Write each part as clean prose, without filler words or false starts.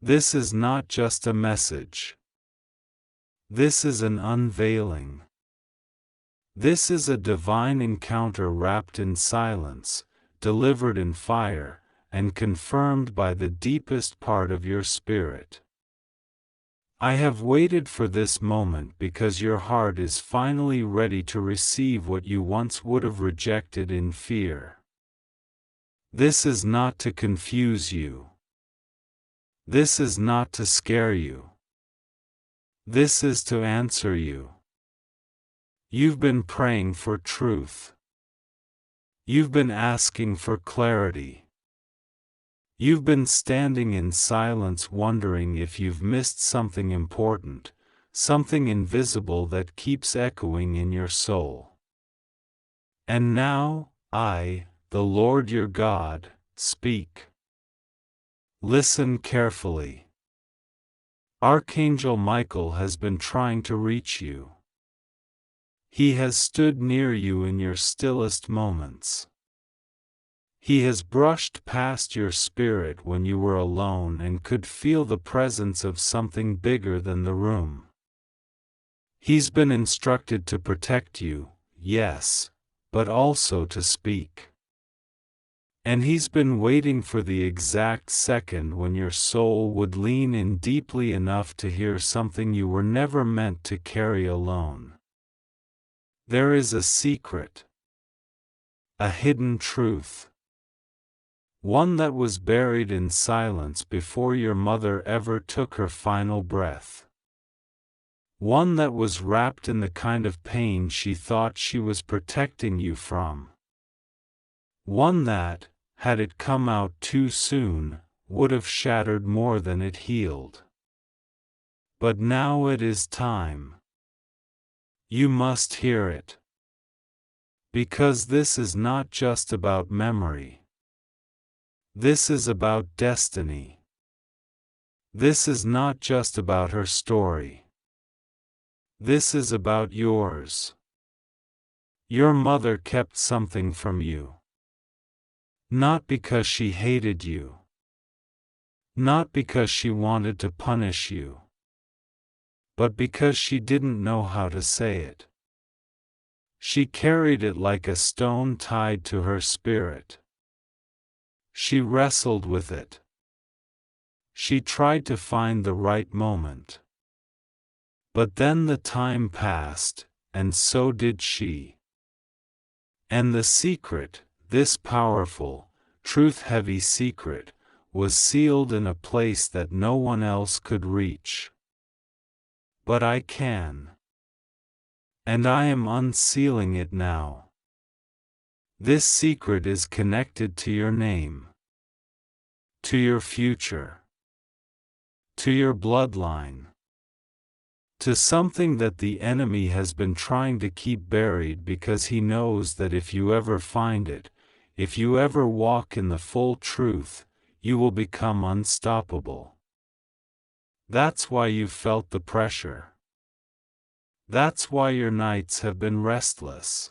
This is not just a message. This is an unveiling. This is a divine encounter wrapped in silence, delivered in fire, and confirmed by the deepest part of your spirit. I have waited for this moment because your heart is finally ready to receive what you once would have rejected in fear. This is not to confuse you. This is not to scare you. This is to answer you. You've been praying for truth. You've been asking for clarity. You've been standing in silence wondering if you've missed something important, something invisible that keeps echoing in your soul. And now, I, the Lord your God, speak. Listen carefully. Archangel Michael has been trying to reach you. He has stood near you in your stillest moments. He has brushed past your spirit when you were alone and could feel the presence of something bigger than the room. He's been instructed to protect you, yes, but also to speak. And he's been waiting for the exact second when your soul would lean in deeply enough to hear something you were never meant to carry alone. There is a secret, a hidden truth, one that was buried in silence before your mother ever took her final breath. One that was wrapped in the kind of pain she thought she was protecting you from. One that, had it come out too soon, would have shattered more than it healed. But now it is time. You must hear it. Because this is not just about memory. This is about destiny. This is not just about her story. This is about yours. Your mother kept something from you. Not because she hated you. Not because she wanted to punish you. But because she didn't know how to say it. She carried it like a stone tied to her spirit. She wrestled with it. She tried to find the right moment. But then the time passed, and so did she. And the secret, this powerful, truth-heavy secret, was sealed in a place that no one else could reach. But I can. And I am unsealing it now. This secret is connected to your name, to your future, to your bloodline, to something that the enemy has been trying to keep buried because he knows that if you ever find it, if you ever walk in the full truth, you will become unstoppable. That's why you felt the pressure. That's why your nights have been restless.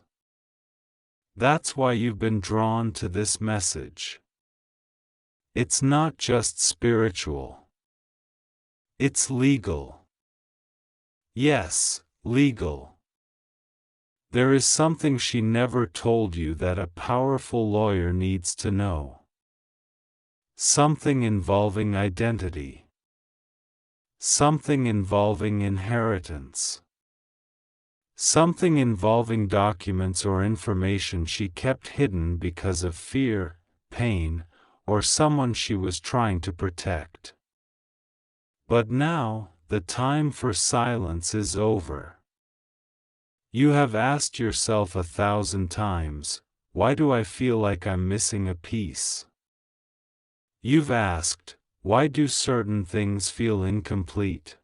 That's why you've been drawn to this message. It's not just spiritual. It's legal. Yes, legal. There is something she never told you that a powerful lawyer needs to know. Something involving identity. Something involving inheritance. Something involving documents or information she kept hidden because of fear, pain, or someone she was trying to protect. But now, the time for silence is over. You have asked yourself 1,000 times, why do I feel like I'm missing a piece? You've asked, why do certain things feel incomplete?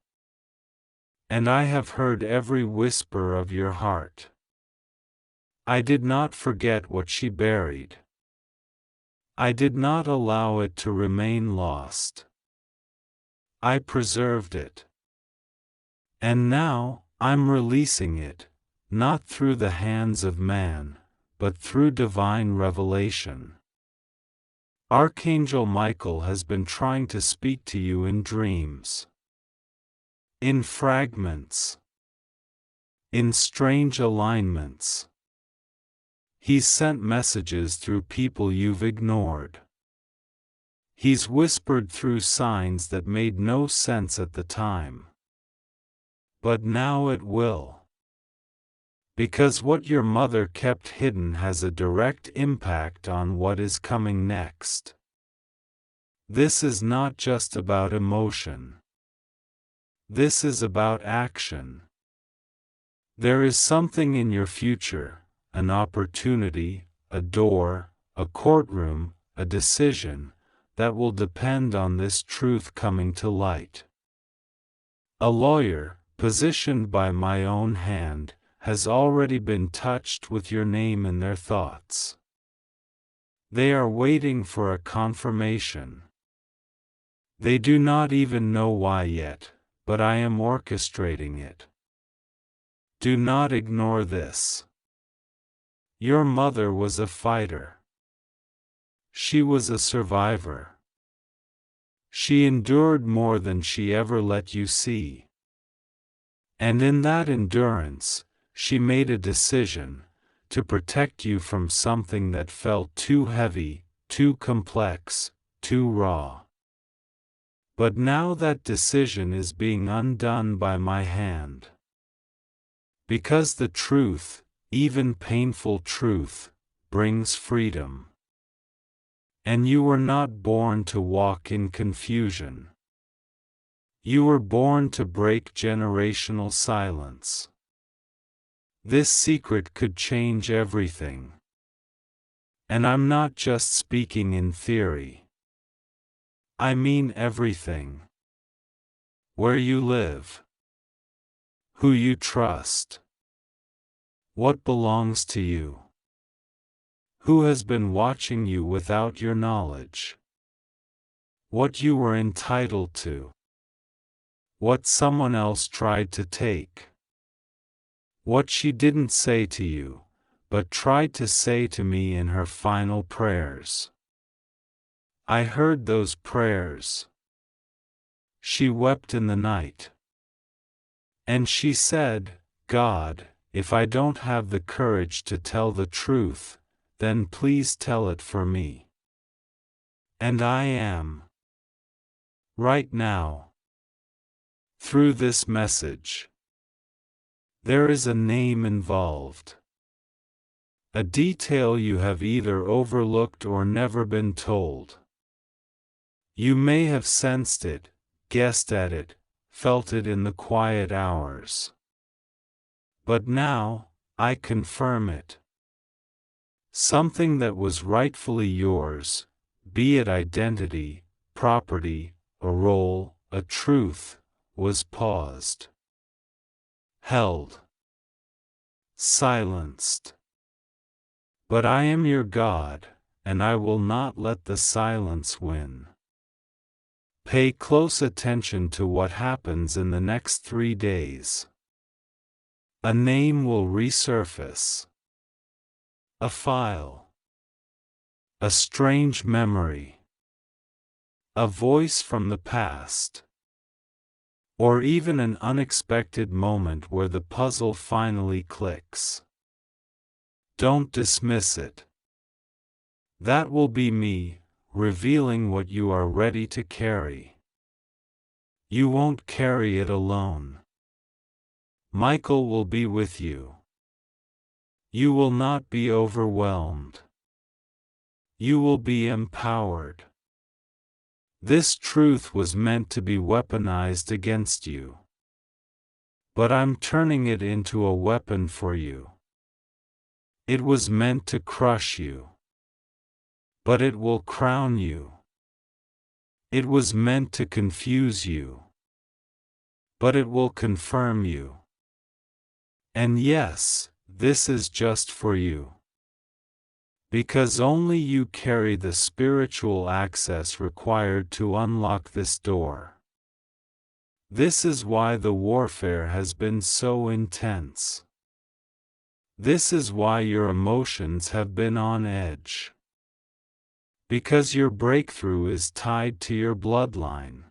And I have heard every whisper of your heart. I did not forget what she buried. I did not allow it to remain lost. I preserved it. And now, I'm releasing it, not through the hands of man, but through divine revelation. Archangel Michael has been trying to speak to you in dreams, in fragments, in strange alignments. He's sent messages through people you've ignored. He's whispered through signs that made no sense at the time. But now it will. Because what your mother kept hidden has a direct impact on what is coming next. This is not just about emotion. This is about action. There is something in your future, an opportunity, a door, a courtroom, a decision, that will depend on this truth coming to light. A lawyer, positioned by my own hand, has already been touched with your name in their thoughts. They are waiting for a confirmation. They do not even know why yet, but I am orchestrating it. Do not ignore this. Your mother was a fighter. She was a survivor. She endured more than she ever let you see. And in that endurance, she made a decision to protect you from something that felt too heavy, too complex, too raw. But now that decision is being undone by my hand. Because the truth, even painful truth, brings freedom. And you were not born to walk in confusion. You were born to break generational silence. This secret could change everything. And I'm not just speaking in theory. I mean everything. Where you live. Who you trust. What belongs to you. Who has been watching you without your knowledge. What you were entitled to. What someone else tried to take. What she didn't say to you, but tried to say to me in her final prayers. I heard those prayers. She wept in the night. And she said, God, if I don't have the courage to tell the truth, then please tell it for me. And I am. Right now. Through this message. There is a name involved. A detail you have either overlooked or never been told. You may have sensed it, guessed at it, felt it in the quiet hours. But now, I confirm it. Something that was rightfully yours, be it identity, property, a role, a truth, was paused. Held. Silenced. But I am your God, and I will not let the silence win. Pay close attention to what happens in the next 3 days. A name will resurface. A file. A strange memory. A voice from the past. Or even an unexpected moment where the puzzle finally clicks. Don't dismiss it. That will be me, revealing what you are ready to carry. You won't carry it alone. Michael will be with you. You will not be overwhelmed. You will be empowered. This truth was meant to be weaponized against you. But I'm turning it into a weapon for you. It was meant to crush you. But it will crown you. It was meant to confuse you. But it will confirm you. And yes, this is just for you. Because only you carry the spiritual access required to unlock this door. This is why the warfare has been so intense. This is why your emotions have been on edge. Because your breakthrough is tied to your bloodline.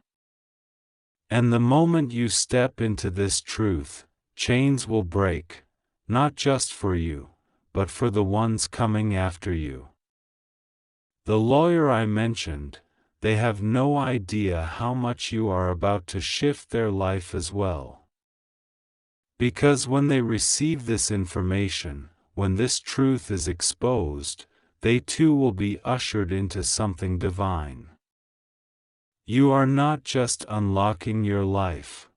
And the moment you step into this truth, chains will break, not just for you, but for the ones coming after you. The lawyer I mentioned, they have no idea how much you are about to shift their life as well. Because when they receive this information, when this truth is exposed, they too will be ushered into something divine. You are not just unlocking your life.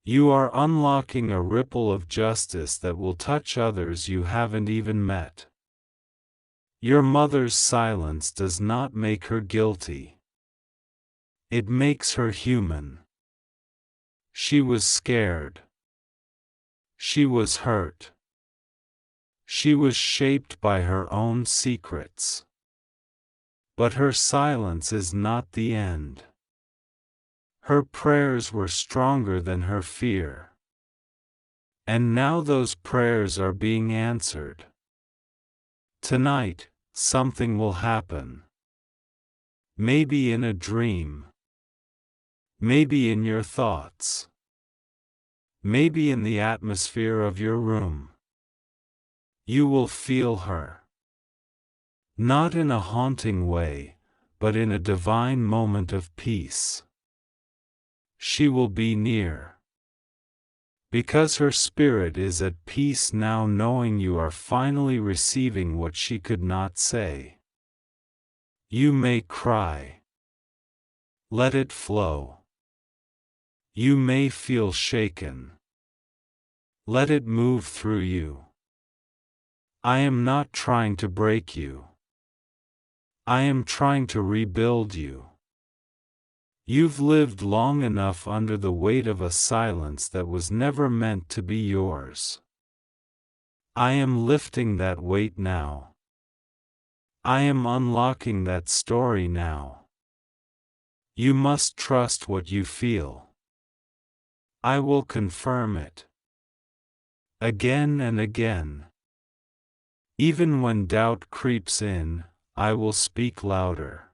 You are unlocking a ripple of justice that will touch others you haven't even met. Your mother's silence does not make her guilty. It makes her human. She was scared. She was hurt. She was shaped by her own secrets. But her silence is not the end. Her prayers were stronger than her fear. And now those prayers are being answered. Tonight, something will happen. Maybe in a dream. Maybe in your thoughts. Maybe in the atmosphere of your room. You will feel her. Not in a haunting way, but in a divine moment of peace. She will be near. Because her spirit is at peace now, knowing you are finally receiving what she could not say. You may cry. Let it flow. You may feel shaken. Let it move through you. I am not trying to break you. I am trying to rebuild you. You've lived long enough under the weight of a silence that was never meant to be yours. I am lifting that weight now. I am unlocking that story now. You must trust what you feel. I will confirm it. Again and again. Even when doubt creeps in, I will speak louder.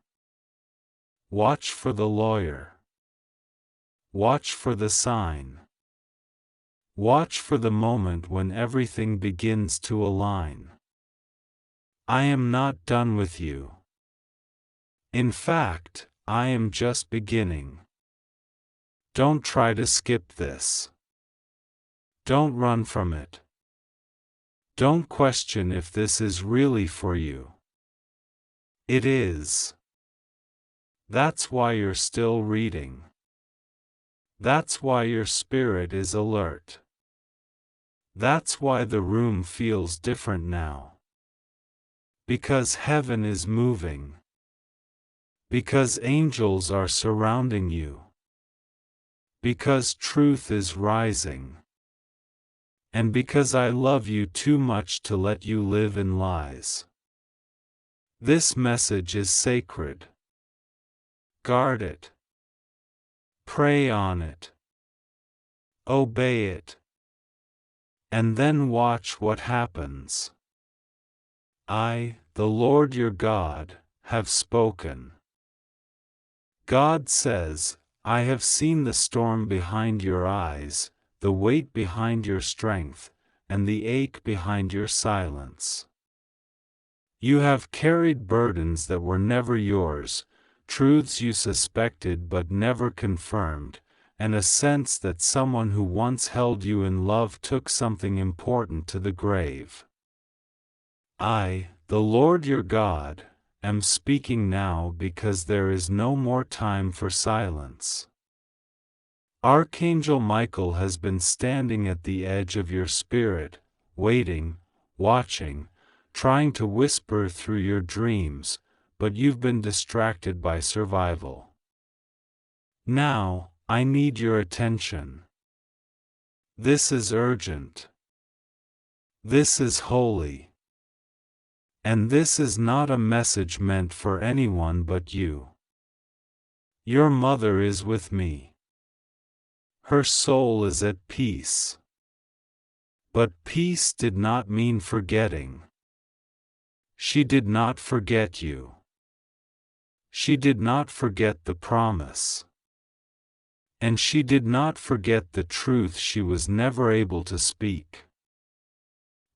Watch for the lawyer. Watch for the sign. Watch for the moment when everything begins to align. I am not done with you. In fact, I am just beginning. Don't try to skip this. Don't run from it. Don't question if this is really for you. It is. That's why you're still reading. That's why your spirit is alert. That's why the room feels different now. Because heaven is moving. Because angels are surrounding you. Because truth is rising. And because I love you too much to let you live in lies. This message is sacred. Guard it. Pray on it. Obey it. And then watch what happens. I, the Lord your God, have spoken. God says, I have seen the storm behind your eyes, the weight behind your strength, and the ache behind your silence. You have carried burdens that were never yours, truths you suspected but never confirmed, and a sense that someone who once held you in love took something important to the grave. I, the Lord your God, am speaking now because there is no more time for silence. Archangel Michael has been standing at the edge of your spirit, waiting, watching, trying to whisper through your dreams, but you've been distracted by survival. Now, I need your attention. This is urgent. This is holy. And this is not a message meant for anyone but you. Your mother is with me. Her soul is at peace. But peace did not mean forgetting. She did not forget you. She did not forget the promise. And she did not forget the truth she was never able to speak.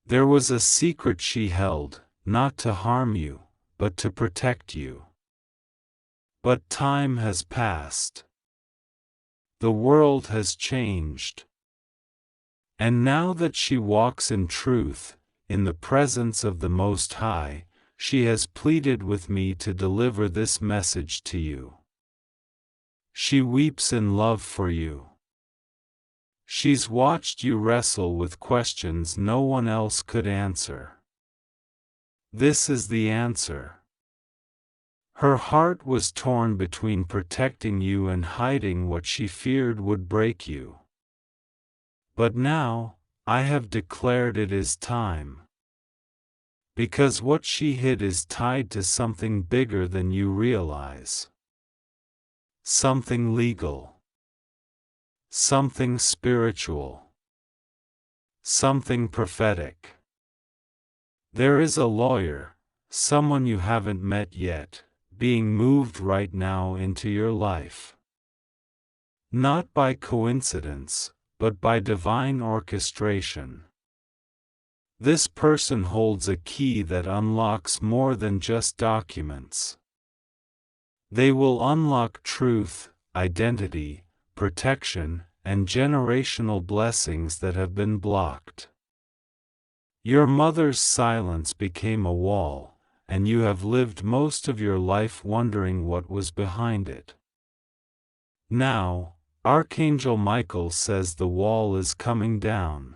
There was a secret she held, not to harm you, but to protect you. But time has passed. The world has changed. And now that she walks in truth, in the presence of the Most High, she has pleaded with me to deliver this message to you. She weeps in love for you. She's watched you wrestle with questions no one else could answer. This is the answer. Her heart was torn between protecting you and hiding what she feared would break you. But now, I have declared it is time. Because what she hid is tied to something bigger than you realize. Something legal. Something spiritual. Something prophetic. There is a lawyer, someone you haven't met yet, being moved right now into your life. Not by coincidence, but by divine orchestration. This person holds a key that unlocks more than just documents. They will unlock truth, identity, protection, and generational blessings that have been blocked. Your mother's silence became a wall, and you have lived most of your life wondering what was behind it. Now, Archangel Michael says the wall is coming down.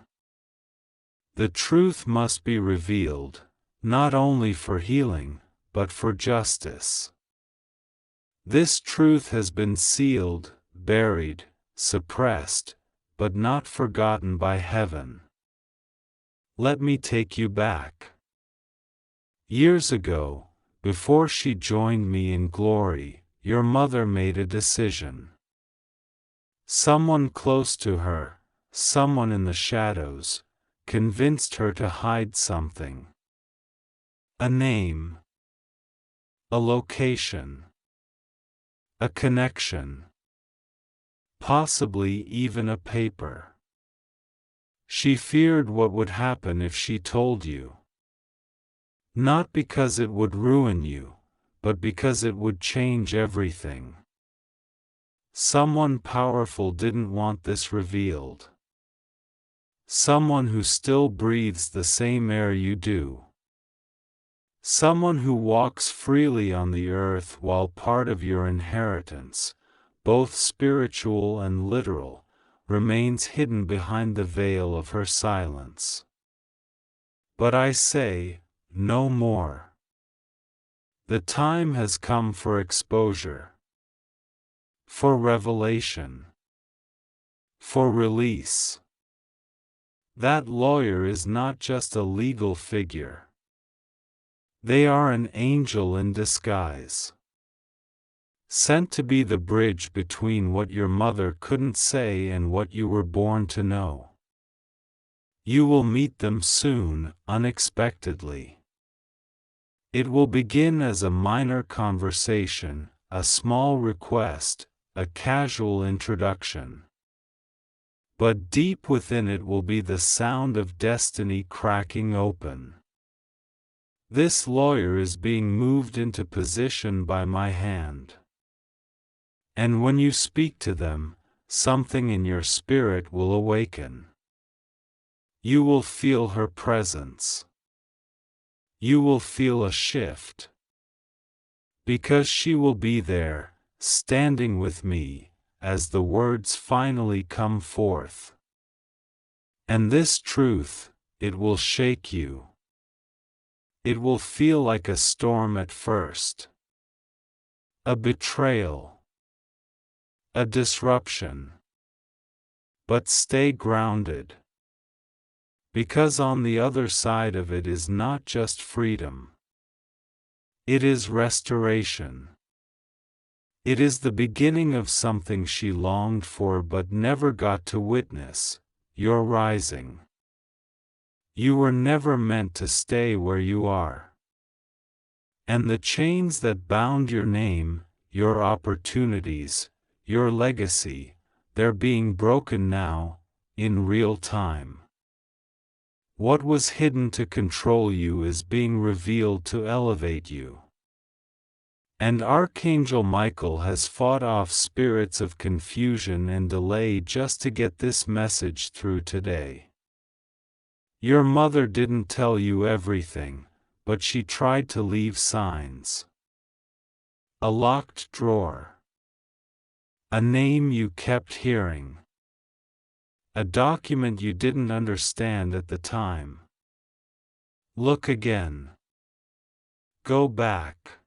The truth must be revealed, not only for healing, but for justice. This truth has been sealed, buried, suppressed, but not forgotten by heaven. Let me take you back. Years ago, before she joined me in glory, your mother made a decision. Someone close to her, someone in the shadows, convinced her to hide something. A name. A location. A connection. Possibly even a paper. She feared what would happen if she told you. Not because it would ruin you, but because it would change everything. Someone powerful didn't want this revealed. Someone who still breathes the same air you do. Someone who walks freely on the earth while part of your inheritance, both spiritual and literal, remains hidden behind the veil of her silence. But I say, no more. The time has come for exposure. For revelation. For release. That lawyer is not just a legal figure. They are an angel in disguise. Sent to be the bridge between what your mother couldn't say and what you were born to know. You will meet them soon, unexpectedly. It will begin as a minor conversation, a small request, a casual introduction. But deep within it will be the sound of destiny cracking open. This lawyer is being moved into position by my hand. And when you speak to them, something in your spirit will awaken. You will feel her presence. You will feel a shift. Because she will be there, standing with me, as the words finally come forth. And this truth, it will shake you. It will feel like a storm at first. A betrayal. A disruption. But stay grounded. Because on the other side of it is not just freedom. It is restoration. It is the beginning of something she longed for but never got to witness, your rising. You were never meant to stay where you are. And the chains that bound your name, your opportunities, your legacy, they're being broken now, in real time. What was hidden to control you is being revealed to elevate you. And Archangel Michael has fought off spirits of confusion and delay just to get this message through today. Your mother didn't tell you everything, but she tried to leave signs. A locked drawer. A name you kept hearing. A document you didn't understand at the time. Look again. Go back.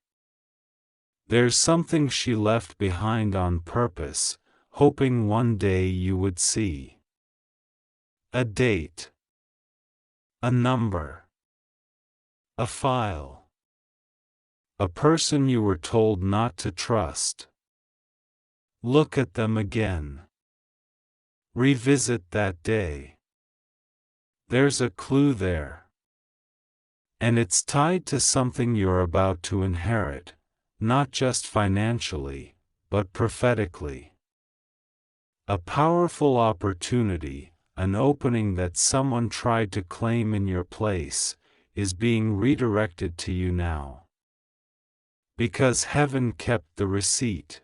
There's something she left behind on purpose, hoping one day you would see. A date. A number. A file. A person you were told not to trust. Look at them again. Revisit that day. There's a clue there. And it's tied to something you're about to inherit, not just financially, but prophetically. A powerful opportunity, an opening that someone tried to claim in your place, is being redirected to you now. Because heaven kept the receipt.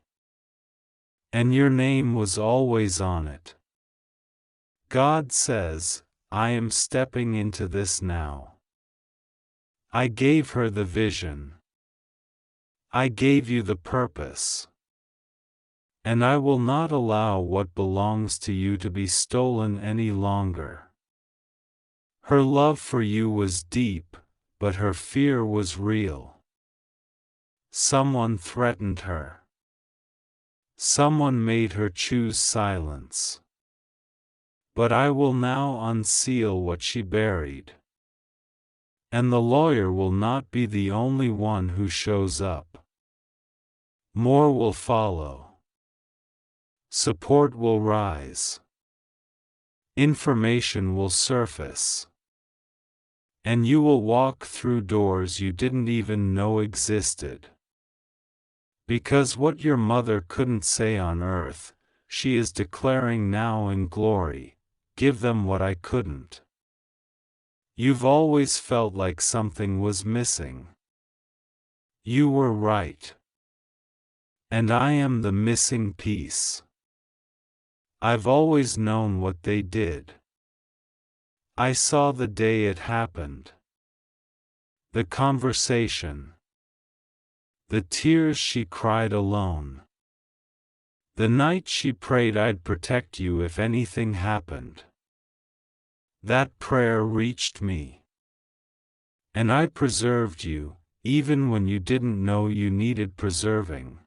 And your name was always on it. God says, I am stepping into this now. I gave her the vision. I gave you the purpose. And I will not allow what belongs to you to be stolen any longer. Her love for you was deep, but her fear was real. Someone threatened her. Someone made her choose silence. But I will now unseal what she buried. And the lawyer will not be the only one who shows up. More will follow. Support will rise. Information will surface. And you will walk through doors you didn't even know existed. Because what your mother couldn't say on earth, she is declaring now in glory, give them what I couldn't. You've always felt like something was missing. You were right. And I am the missing piece. I've always known what they did. I saw the day it happened. The conversation. The tears she cried alone. The night she prayed I'd protect you if anything happened. That prayer reached me. And I preserved you, even when you didn't know you needed preserving.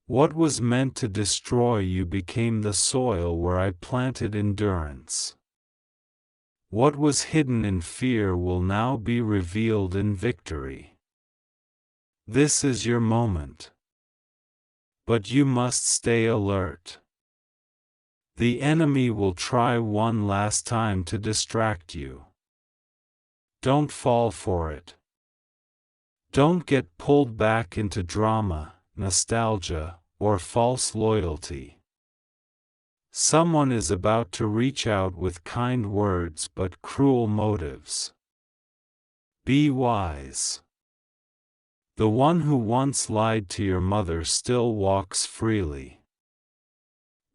What was meant to destroy you became the soil where I planted endurance. What was hidden in fear will now be revealed in victory. This is your moment. But you must stay alert. The enemy will try one last time to distract you. Don't fall for it. Don't get pulled back into drama, nostalgia, or false loyalty. Someone is about to reach out with kind words but cruel motives. Be wise. The one who once lied to your mother still walks freely.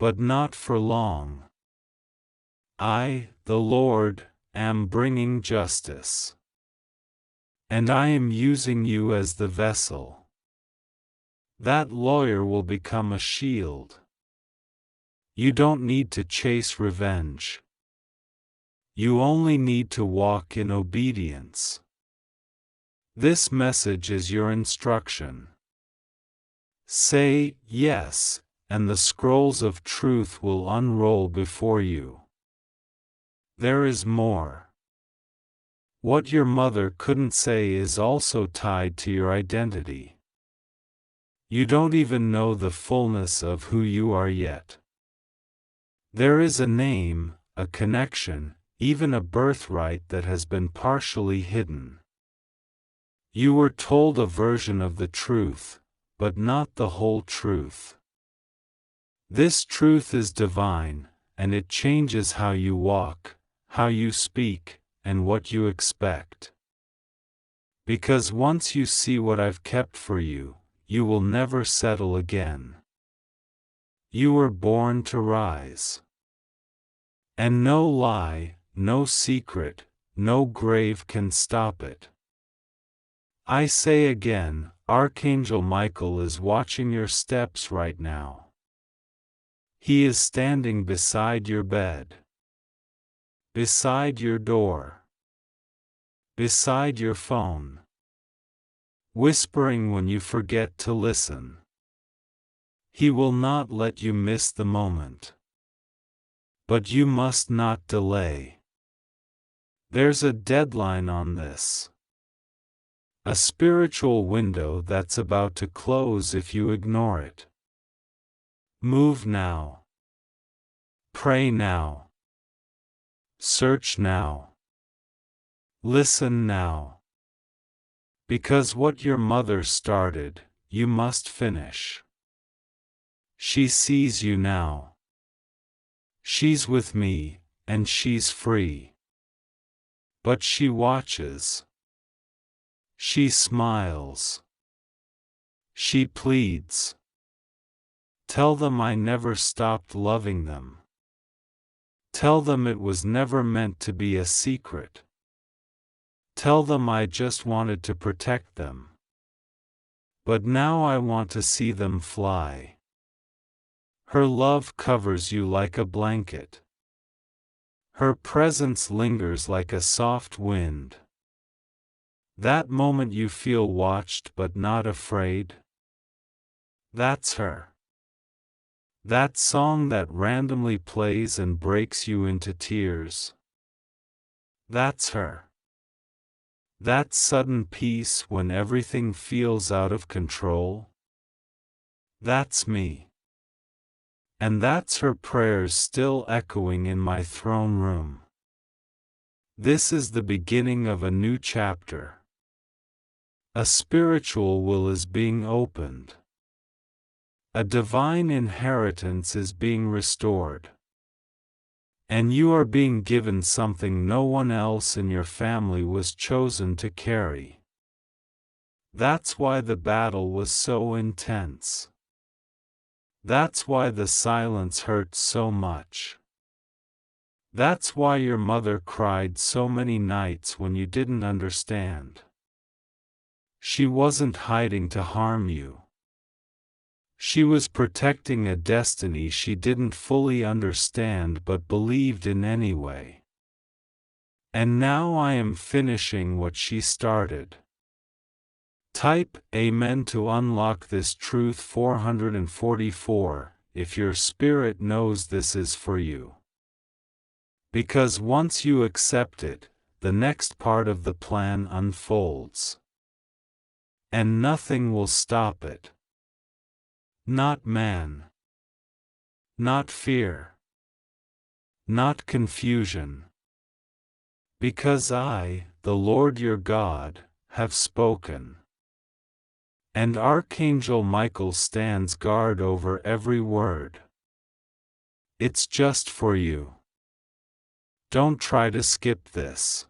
But not for long. I, the Lord, am bringing justice. And I am using you as the vessel. That lawyer will become a shield. You don't need to chase revenge. You only need to walk in obedience. This message is your instruction. Say yes, and the scrolls of truth will unroll before you. There is more. What your mother couldn't say is also tied to your identity. You don't even know the fullness of who you are yet. There is a name, a connection, even a birthright that has been partially hidden. You were told a version of the truth, but not the whole truth. This truth is divine, and it changes how you walk, how you speak, and what you expect. Because once you see what I've kept for you, you will never settle again. You were born to rise. And no lie, no secret, no grave can stop it. I say again, Archangel Michael is watching your steps right now. He is standing beside your bed, beside your door, beside your phone, whispering when you forget to listen. He will not let you miss the moment. But you must not delay. There's a deadline on this. A spiritual window that's about to close if you ignore it. Move now. Pray now. Search now. Listen now. Because what your mother started, you must finish. She sees you now. She's with me, and she's free. But she watches. She smiles. She pleads. Tell them I never stopped loving them. Tell them it was never meant to be a secret. Tell them I just wanted to protect them. But now I want to see them fly. Her love covers you like a blanket. Her presence lingers like a soft wind. That moment you feel watched but not afraid. That's her. That song that randomly plays and breaks you into tears. That's her. That sudden peace when everything feels out of control. That's me. And that's her prayers still echoing in my throne room. This is the beginning of a new chapter. A spiritual will is being opened. A divine inheritance is being restored. And you are being given something no one else in your family was chosen to carry. That's why the battle was so intense. That's why the silence hurt so much. That's why your mother cried so many nights when you didn't understand. She wasn't hiding to harm you. She was protecting a destiny she didn't fully understand but believed in anyway. And now I am finishing what she started. Type Amen to unlock this truth 444, if your spirit knows this is for you. Because once you accept it, the next part of the plan unfolds. And nothing will stop it. Not man. Not fear. Not confusion. Because I, the Lord your God, have spoken. And Archangel Michael stands guard over every word. It's just for you. Don't try to skip this.